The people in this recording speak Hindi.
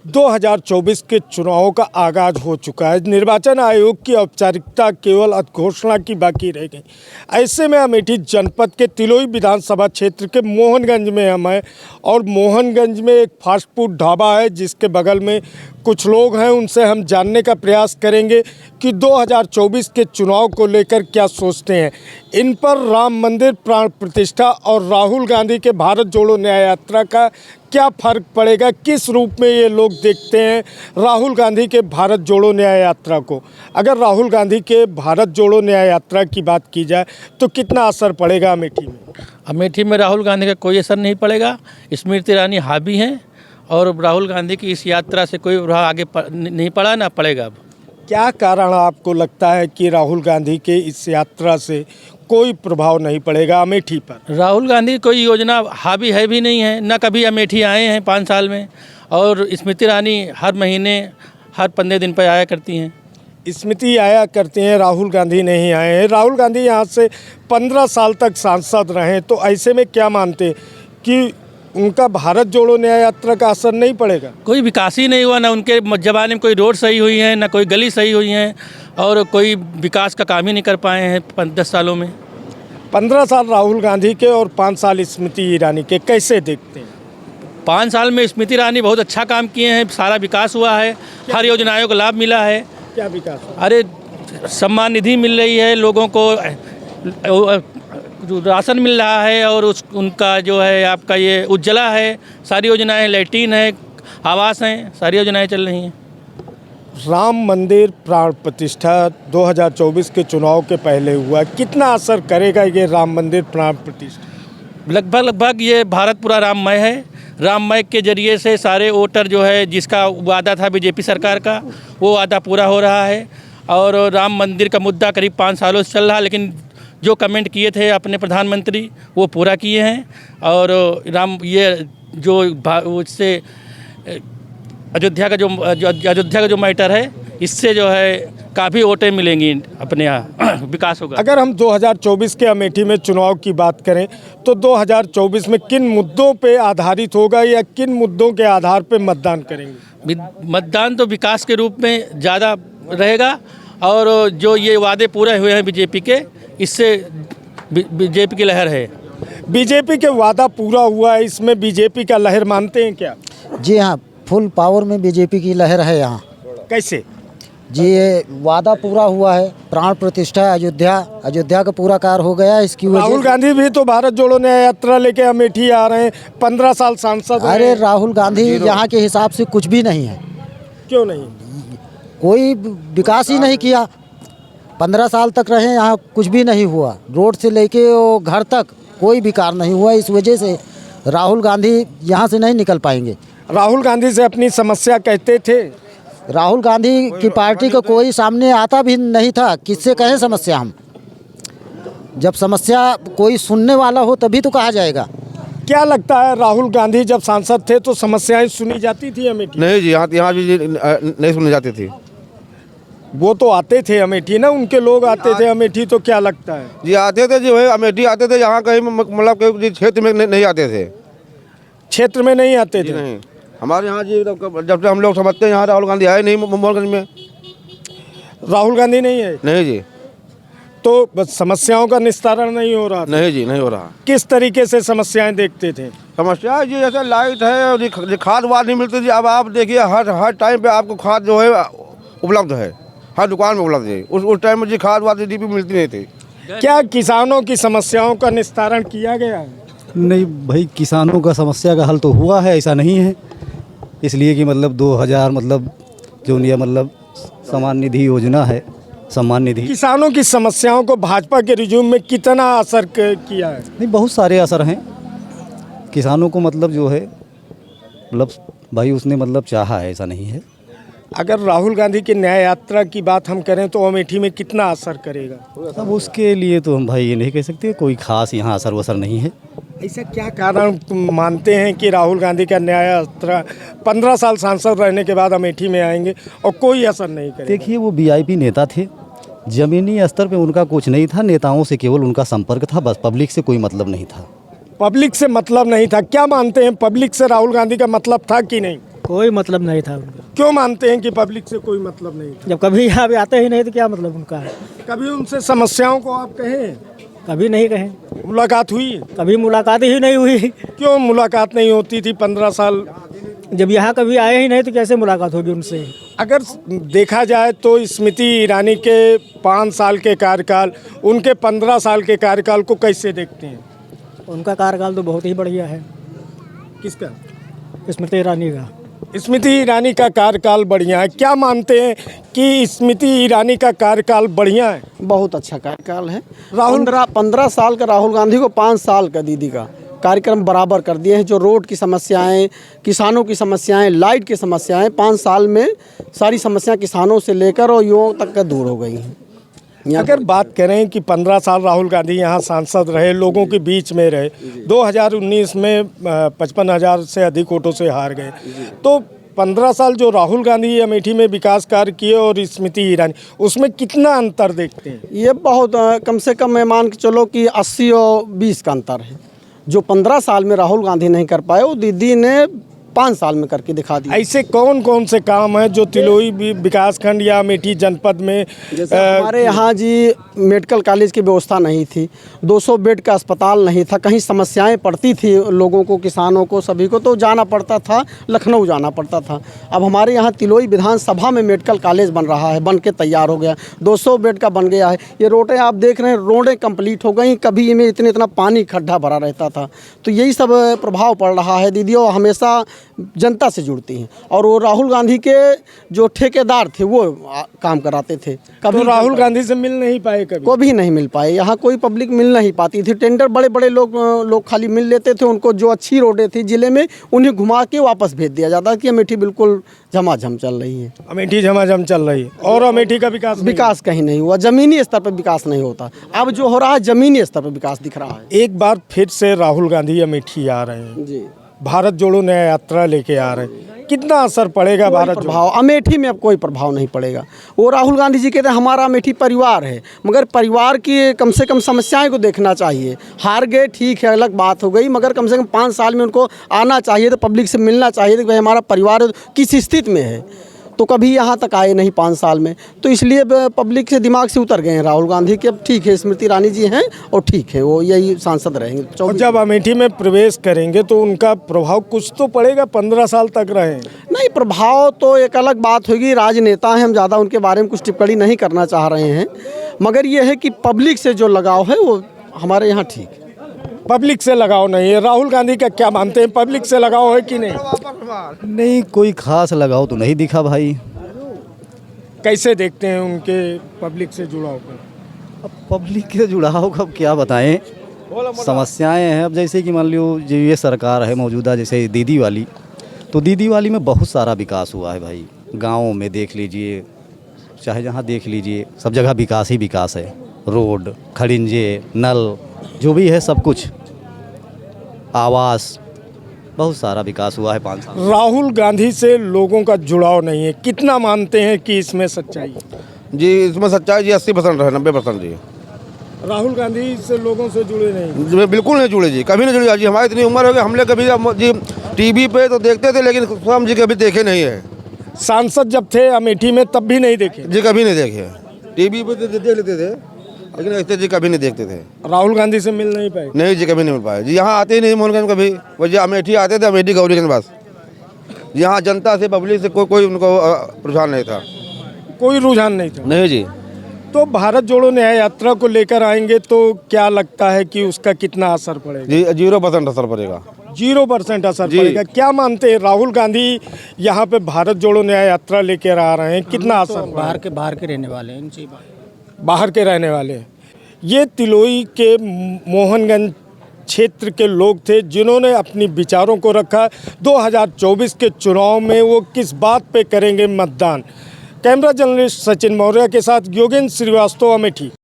2024 के चुनावों का आगाज हो चुका है। निर्वाचन आयोग की औपचारिकता केवल घोषणा की बाकी रह गई। ऐसे में अमेठी जनपद के तिलोई विधानसभा क्षेत्र के मोहनगंज में हम हैं और मोहनगंज में एक फास्ट फूड ढाबा है जिसके बगल में कुछ लोग हैं। उनसे हम जानने का प्रयास करेंगे कि 2024 के चुनाव को लेकर क्या सोचते हैं। इन पर राम मंदिर प्राण प्रतिष्ठा और राहुल गांधी के भारत जोड़ो न्याय यात्रा का क्या फ़र्क पड़ेगा, किस रूप में ये लोग देखते हैं राहुल गांधी के भारत जोड़ो न्याय यात्रा को। अगर राहुल गांधी के भारत जोड़ो न्याय यात्रा की बात की जाए तो कितना असर पड़ेगा अमेठी में? अमेठी में राहुल गांधी का कोई असर नहीं पड़ेगा। स्मृति ईरानी हावी हैं और राहुल गांधी की इस यात्रा से कोई प्रभाव आगे नहीं पड़ा ना पड़ेगा। अब क्या कारण आपको लगता है कि राहुल गांधी के इस यात्रा से कोई प्रभाव नहीं पड़ेगा अमेठी पर? राहुल गांधी कोई योजना हावी है भी नहीं है, न कभी अमेठी आए हैं 5 साल में, और स्मृति ईरानी हर महीने हर 15 दिन पर आया करती हैं। स्मृति आया करते हैं, राहुल गांधी नहीं आए हैं। राहुल गांधी यहाँ से 15 साल तक सांसद रहे, तो ऐसे में क्या मानते कि उनका भारत जोड़ो न्याय यात्रा का असर नहीं पड़ेगा? कोई विकास ही नहीं हुआ, ना उनके जमाने में कोई रोड सही हुई है, ना कोई गली सही हुई है, और कोई विकास का काम ही नहीं कर पाए हैं 10 सालों में। 15 साल राहुल गांधी के और 5 साल स्मृति ईरानी के कैसे देखते हैं? 5 साल में स्मृति ईरानी बहुत अच्छा काम किए हैं, सारा विकास हुआ है, हर योजनाओं का लाभ मिला है। क्या विकास हुआ? अरे सम्मान निधि मिल रही है लोगों को, राशन मिल रहा है, और उनका जो है आपका ये उज्ज्वला है, सारी योजनाएं, लैट्रीन है, आवास हैं, सारी योजनाएं चल रही हैं। राम मंदिर प्राण प्रतिष्ठा 2024 के चुनाव के पहले हुआ, कितना असर करेगा ये राम मंदिर प्राण प्रतिष्ठा? लगभग ये भारत पूरा राममय है। राममय के जरिए से सारे वोटर जो है, जिसका वादा था बीजेपी सरकार का, वो वादा पूरा हो रहा है। और राम मंदिर का मुद्दा करीब 5 सालों से चल रहा है, लेकिन जो कमेंट किए थे अपने प्रधानमंत्री वो पूरा किए हैं। और राम ये जो उससे अयोध्या का जो मैटर है, इससे जो है काफ़ी वोटें मिलेंगी, अपने यहाँ विकास होगा। अगर हम 2024 के अमेठी में चुनाव की बात करें तो 2024 में किन मुद्दों पे आधारित होगा या किन मुद्दों के आधार पे मतदान करेंगे? मतदान तो विकास के रूप में ज़्यादा रहेगा, और जो ये वादे पूरे हुए हैं बीजेपी के, इससे बीजेपी की लहर है। बीजेपी के वादा पूरा हुआ है, इसमें बीजेपी का लहर मानते हैं क्या? जी हाँ, फुल पावर में बीजेपी की लहर है यहाँ। कैसे? जी, ये वादा पूरा हुआ है, प्राण प्रतिष्ठा अयोध्या का पूरा कार्य हो गया। इसकी वजह राहुल गांधी भी तो भारत जोड़ो न्याय यात्रा लेके अमेठी आ रहे हैं, 15 साल सांसद। अरे राहुल गांधी यहाँ के हिसाब से कुछ भी नहीं है। क्यों नहीं? कोई विकास ही नहीं किया। 15 साल तक रहे यहाँ, कुछ भी नहीं हुआ। रोड से लेके वो घर तक कोई विकास नहीं हुआ। इस वजह से राहुल गांधी यहाँ से नहीं निकल पाएंगे। राहुल गांधी से अपनी समस्या कहते थे? राहुल गांधी की पार्टी का कोई सामने आता भी नहीं था। किससे कहें समस्या हम? जब समस्या कोई सुनने वाला हो तभी तो कहा जाएगा। क्या लगता है, राहुल गांधी जब सांसद थे तो समस्याएं सुनी जाती थी अमेठी? नहीं जी, यहाँ भी नहीं सुनी जाती थी। वो तो आते थे अमेठी ना, उनके लोग आते थे अमेठी, तो क्या लगता है? जी आते थे, जो है अमेठी आते थे, यहाँ कहीं मतलब कहीं क्षेत्र में नहीं आते थे। क्षेत्र में नहीं आते थे? नहीं, हमारे यहाँ जी जब से हम लोग समझते हैं यहाँ राहुल गांधी आए नहीं मोहनगंज में। राहुल गांधी नहीं है? नहीं जी। तो बस समस्याओं का निस्तारण नहीं हो रहा था? नहीं जी, नहीं हो रहा। किस तरीके से समस्याएं देखते थे? समस्या जी जैसे लाइट है, खाद वाद नहीं मिलती थी। अब आप देखिए हर टाइम पे आपको खाद जो है उपलब्ध है, हर दुकान में उपलब्ध है। उस टाइम में जी खाद वाद डीपी मिलती नहीं थी। क्या किसानों की समस्याओं का निस्तारण किया गया है? नहीं भाई, किसानों का समस्या का हल तो हुआ है, ऐसा नहीं है। इसलिए कि मतलब 2000 मतलब जो मतलब सम्मान निधि योजना है, सम्मान निधि। किसानों की समस्याओं को भाजपा के रिज्यूम में कितना असर किया है? नहीं, बहुत सारे असर हैं। किसानों को मतलब जो है मतलब भाई उसने मतलब चाहा है, ऐसा नहीं है। अगर राहुल गांधी की न्याय यात्रा की बात हम करें तो अमेठी में कितना असर करेगा? अब उसके लिए तो हम भाई ये नहीं कह सकते, कोई खास यहाँ असर वसर नहीं है। ऐसा क्या कारण मानते हैं कि राहुल गांधी का न्याय यात्रा 15 साल सांसद रहने के बाद अमेठी में आएंगे और कोई असर नहीं करेगा? देखिए, वो वीआईपी नेता थे, ज़मीनी स्तर पे उनका कुछ नहीं था, नेताओं से केवल उनका संपर्क था, बस पब्लिक से कोई मतलब नहीं था। पब्लिक से मतलब नहीं था? क्या मानते हैं, पब्लिक से राहुल गांधी का मतलब था कि नहीं? कोई मतलब नहीं था उनका। क्यों मानते हैं कि पब्लिक से कोई मतलब नहीं था? जब कभी यहाँ पे आते ही नहीं तो क्या मतलब उनका है? कभी उनसे समस्याओं को आप कहें, कभी नहीं कहे, मुलाकात हुई? कभी मुलाकात ही नहीं हुई। क्यों मुलाकात नहीं होती थी 15 साल? जब यहाँ कभी आए ही नहीं तो कैसे मुलाकात होगी उनसे? अगर देखा जाए तो स्मृति ईरानी के 5 साल के कार्यकाल, उनके 15 साल के कार्यकाल को कैसे देखते हैं? उनका कार्यकाल तो बहुत ही बढ़िया है। किसका? स्मृति ईरानी का। स्मृति ईरानी का कार्यकाल बढ़िया है। क्या मानते हैं कि स्मृति ईरानी का कार्यकाल बढ़िया है? बहुत अच्छा कार्यकाल है। राहुल 15 साल का राहुल गांधी को 5 साल का दीदी का कार्यक्रम बराबर कर दिए हैं। जो रोड की समस्याएं, किसानों की समस्याएं, लाइट की समस्याएं 5 साल में सारी समस्याएं किसानों से लेकर और युवाओं तक का दूर हो गई हैं। अगर बात करें कि 15 साल राहुल गांधी यहाँ सांसद रहे, लोगों के बीच में रहे, 2019 में 55,000 से अधिक वोटों से हार गए, तो 15 साल जो राहुल गांधी अमेठी में विकास कार्य किए और स्मृति ईरानी, उसमें कितना अंतर देखते हैं? ये बहुत कम से कम मैं मान के चलो कि 80 और 20 का अंतर है। जो 15 साल में राहुल गांधी नहीं कर पाए वो दीदी ने 5 साल में करके दिखा दिया। ऐसे कौन कौन से काम हैं जो तिलोई विकासखंड या अमेठी जनपद में? जैसे हमारे यहाँ जी मेडिकल कॉलेज की व्यवस्था नहीं थी, 200 बेड का अस्पताल नहीं था, कहीं समस्याएं पड़ती थी लोगों को, किसानों को, सभी को, तो जाना पड़ता था, लखनऊ जाना पड़ता था। अब हमारे यहाँ तिलोई विधानसभा में मेडिकल कॉलेज बन रहा है, बन के तैयार हो गया, 200 बेड का बन गया है। ये रोडें आप देख रहे हैं, रोडें कंप्लीट हो गई। कभी इनमें इतना पानी खड्डा भरा रहता था। तो यही सब प्रभाव पड़ रहा है। दीदी वो हमेशा जनता से जुड़ती हैं और वो राहुल गांधी के जो ठेकेदार थे वो काम कराते थे। कभी तो राहुल गांधी से मिल नहीं पाए, कभी नहीं मिल पाए। यहाँ कोई पब्लिक मिल नहीं पाती थी। टेंडर बड़े बड़े लोग खाली मिल लेते थे। उनको जो अच्छी रोडें थी जिले में उन्हें घुमा के वापस भेज दिया जाता कि अमेठी बिल्कुल झमाझम चल रही है। अमेठी झमाझम चल रही है और अमेठी का विकास कहीं नहीं हुआ। ज़मीनी स्तर पर विकास नहीं होता। अब जो हो रहा है ज़मीनी स्तर पर विकास दिख रहा है। एक बार फिर से राहुल गांधी अमेठी आ रहे हैं जी, भारत जोड़ो न्याय यात्रा लेके आ रहे हैं, कितना असर पड़ेगा? भारत प्रभाव अमेठी में अब कोई प्रभाव नहीं पड़ेगा। वो राहुल गांधी जी कहते हैं हमारा अमेठी परिवार है, मगर परिवार की कम से कम समस्याएं को देखना चाहिए। हार गए ठीक है, अलग बात हो गई, मगर कम से कम 5 साल में उनको आना चाहिए, तो पब्लिक से मिलना चाहिए कि भाई हमारा परिवार किस स्थिति में है। तो कभी यहाँ तक आए नहीं 5 साल में, तो इसलिए पब्लिक से दिमाग से उतर गए हैं राहुल गांधी के। अब ठीक है, स्मृति ईरानी जी हैं और ठीक है, वो यही सांसद रहेंगे। और जब अमेठी में प्रवेश करेंगे तो उनका प्रभाव कुछ तो पड़ेगा। 15 साल तक रहे नहीं, प्रभाव तो एक अलग बात होगी। राजनेता हैं, हम ज़्यादा उनके बारे में कुछ टिप्पणी नहीं करना चाह रहे हैं, मगर ये है कि पब्लिक से जो लगाव है वो हमारे यहाँ ठीक है। पब्लिक से लगाव नहीं है। राहुल गांधी का क्या मानते हैं, पब्लिक से लगाव है कि नहीं? नहीं, कोई खास लगाव तो नहीं दिखा भाई। कैसे देखते हैं उनके पब्लिक से जुड़ाव को? अब पब्लिक के जुड़ाव का अब क्या बताएं, समस्याएं हैं। अब जैसे कि मान लो जो ये सरकार है मौजूदा, जैसे दीदी वाली, तो दीदी वाली में बहुत सारा विकास हुआ है भाई। गाँव में देख लीजिए, चाहे जहाँ देख लीजिए, सब जगह विकास ही विकास है। रोड, खड़िंजे, नल, जो भी है सब कुछ, आवास, बहुत सारा विकास हुआ है 5 साल। राहुल गांधी से लोगों का जुड़ाव नहीं है, कितना मानते हैं कि इसमें सच्चाई है? जी इसमें सच्चाई जी 80% है, 90% जी। राहुल गांधी से लोगों से जुड़े नहीं? जी बिल्कुल नहीं जुड़े जी, कभी नहीं जुड़े जी। हमारी इतनी उम्र हो गई, हमने कभी जी टीवी पे तो देखते थे, लेकिन हम जी कभी देखे नहीं है। सांसद जब थे अमेठी में तब भी नहीं देखे? जी कभी नहीं देखे। टीवी पे देख लेते थे, लेकिन ऐसे जी कभी नहीं देखते थे। राहुल गांधी से मिल नहीं पाए? नहीं जी, कभी नहीं मिल पाए जी। यहाँ आते ही नहीं मोहनगंज कभी। वो जी अमेठी आते थे, अमेठी गौरीगंज बस। यहाँ जनता से, पब्लिक से कोई उनको रुझान नहीं था। कोई रुझान नहीं था? नहीं जी। तो भारत जोड़ो न्याय यात्रा को लेकर आएंगे तो क्या लगता है कि उसका कितना असर पड़ेगा? जी 0% असर पड़ेगा। 0% असर पड़ेगा। क्या मानते हैं, राहुल गांधी यहाँ पे भारत जोड़ो न्याय यात्रा लेकर आ रहे हैं, कितना असर? बाहर के रहने वाले हैं, इनसे बाहर के रहने वाले। ये तिलोई के मोहनगंज क्षेत्र के लोग थे जिन्होंने अपनी विचारों को रखा। 2024 के चुनाव में वो किस बात पे करेंगे मतदान। कैमरा जर्नलिस्ट सचिन मौर्य के साथ योगेंद्र श्रीवास्तव, अमेठी।